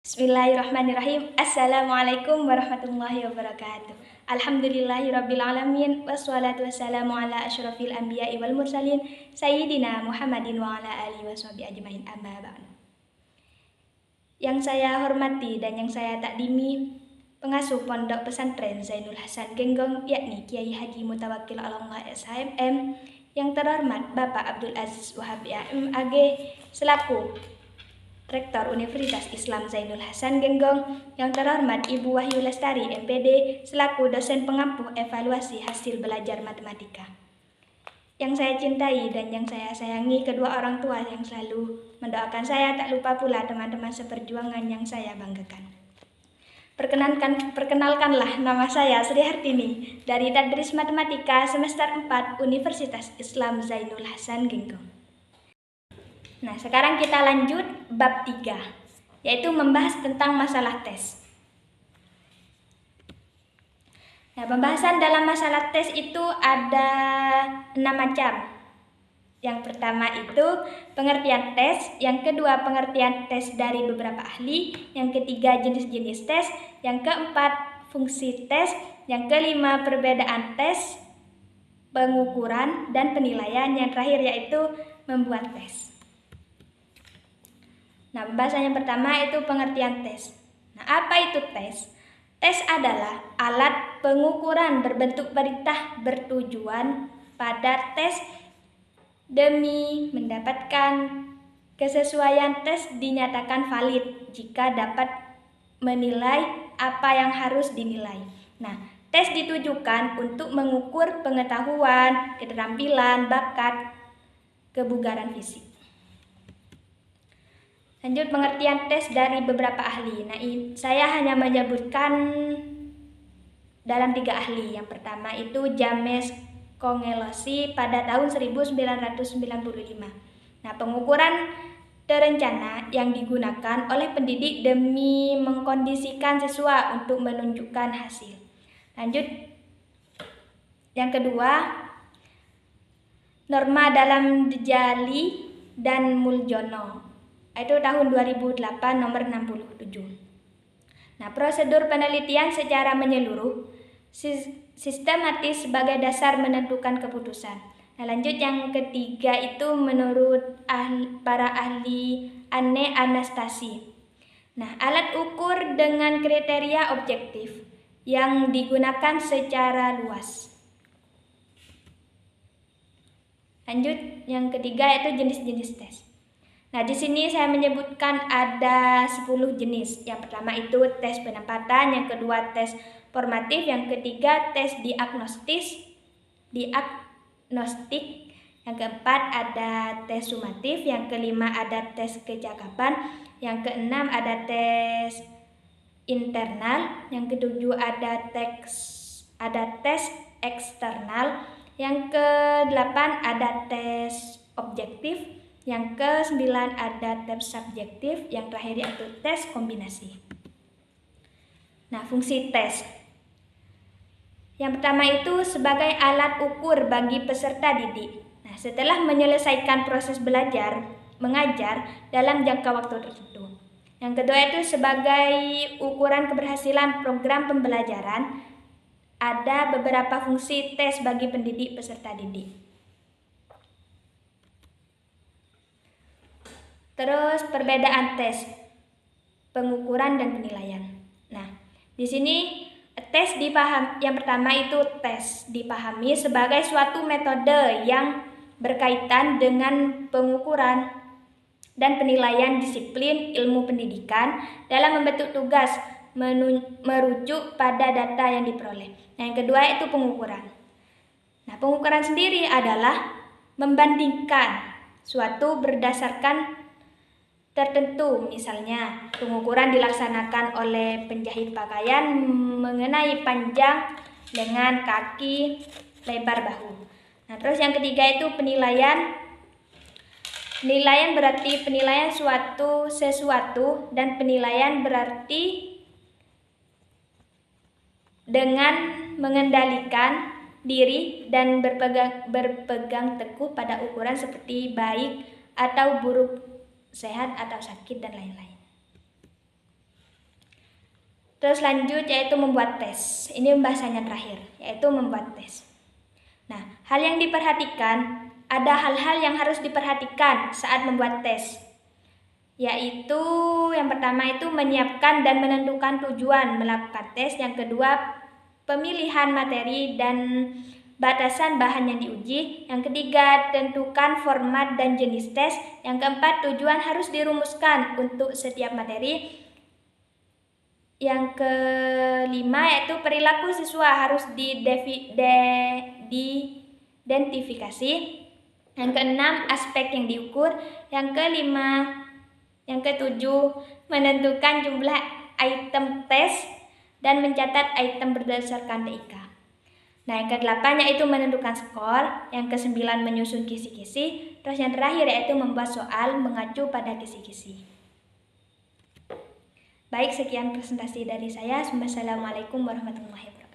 Bismillahirrahmanirrahim. Assalamualaikum warahmatullahi wabarakatuh. Alhamdulillahirrabbilalamin. Wassalatu wassalamu ala asyrafil anbiya'i wal mursalin Sayyidina Muhammadin wa ala alihi wa sahbihi ajmain, amma ba'du. Yang saya hormati dan yang saya takdimi, pengasuh Pondok Pesantren Zainul Hasan Genggong, yakni Kiai Haji Mutawakkil Allah SHMM, yang terhormat Bapak Abdul Aziz Wahab MAG selaku Rektor Universitas Islam Zainul Hasan Genggong, yang terhormat Ibu Wahyu Lestari MPD selaku dosen pengampu evaluasi hasil belajar matematika. Yang saya cintai dan yang saya sayangi kedua orang tua yang selalu mendoakan saya, tak lupa pula teman-teman seperjuangan yang saya banggakan. Perkenalkanlah, nama saya Sri Hartini dari Tadris Matematika semester 4 Universitas Islam Zainul Hasan Genggong. Nah, sekarang kita lanjut bab 3, yaitu membahas tentang masalah tes. Nah, pembahasan dalam masalah tes itu ada 6 macam. Yang pertama itu pengertian tes, yang kedua pengertian tes dari beberapa ahli, yang ketiga jenis-jenis tes, yang keempat fungsi tes, yang kelima perbedaan tes, pengukuran dan penilaian, yang terakhir yaitu membuat tes. Nah, pembahasan yang pertama itu pengertian tes. Nah, apa itu tes? Tes adalah alat pengukuran berbentuk perintah bertujuan pada tes demi mendapatkan kesesuaian tes dinyatakan valid jika dapat menilai apa yang harus dinilai. Nah, tes ditujukan untuk mengukur pengetahuan, keterampilan, bakat, kebugaran fisik. Lanjut pengertian tes dari beberapa ahli. Nah, saya hanya menyebutkan dalam 3 ahli. Yang pertama itu James Kongelosi pada tahun 1995. Nah, pengukuran terencana yang digunakan oleh pendidik demi mengkondisikan siswa untuk menunjukkan hasil. Lanjut, yang kedua, Norma dalam Djali dan Muljono. Itu tahun 2008 nomor 67. Nah, prosedur penelitian secara menyeluruh, sistematis sebagai dasar menentukan keputusan. Nah, lanjut yang ketiga itu menurut para ahli Anne Anastasi. Nah, alat ukur dengan kriteria objektif yang digunakan secara luas. Lanjut yang ketiga yaitu jenis-jenis tes. Nah, di sini saya menyebutkan ada 10 jenis. Yang pertama itu tes penempatan, yang kedua tes formatif, yang ketiga tes diagnostik, yang keempat ada tes sumatif, yang kelima ada tes kecakapan, yang keenam ada tes internal, yang ketujuh ada tes eksternal, yang kedelapan ada tes objektif, yang ke-9 ada tes subjektif, yang terakhir yaitu tes kombinasi. Nah, fungsi tes. Yang pertama itu sebagai alat ukur bagi peserta didik. Nah, setelah menyelesaikan proses belajar, mengajar dalam jangka waktu tertentu. Yang kedua itu sebagai ukuran keberhasilan program pembelajaran. Ada beberapa fungsi tes bagi pendidik peserta didik. Terus perbedaan tes, pengukuran dan penilaian. Nah, di sini yang pertama itu tes dipahami sebagai suatu metode yang berkaitan dengan pengukuran dan penilaian disiplin ilmu pendidikan dalam membentuk tugas merujuk pada data yang diperoleh. Nah, yang kedua itu pengukuran. Nah, pengukuran sendiri adalah membandingkan suatu berdasarkan tertentu, misalnya pengukuran dilaksanakan oleh penjahit pakaian mengenai panjang lengan, kaki, lebar bahu. Nah, terus yang ketiga itu penilaian. Penilaian berarti penilaian sesuatu dan penilaian berarti dengan mengendalikan diri dan berpegang teguh pada ukuran seperti baik atau buruk, sehat atau sakit, dan lain-lain. Terus lanjut yaitu membuat tes. Ini bahasanya terakhir, yaitu membuat tes. Nah, hal yang diperhatikan, ada hal-hal yang harus diperhatikan saat membuat tes. Yaitu yang pertama itu menyiapkan dan menentukan tujuan melakukan tes. Yang kedua, pemilihan materi dan batasan bahan yang diuji. Yang ketiga, tentukan format dan jenis tes. Yang keempat, tujuan harus dirumuskan untuk setiap materi. Yang kelima yaitu perilaku siswa harus diidentifikasi. Yang keenam, aspek yang diukur. Yang ketujuh, menentukan jumlah item tes dan mencatat item berdasarkan TIK. Nah, yang kedelapan yaitu menentukan skor. Yang kesembilan, menyusun kisi-kisi. Terus yang terakhir yaitu membuat soal mengacu pada kisi-kisi. Baik, sekian presentasi dari saya. Wassalamualaikum warahmatullahi wabarakatuh.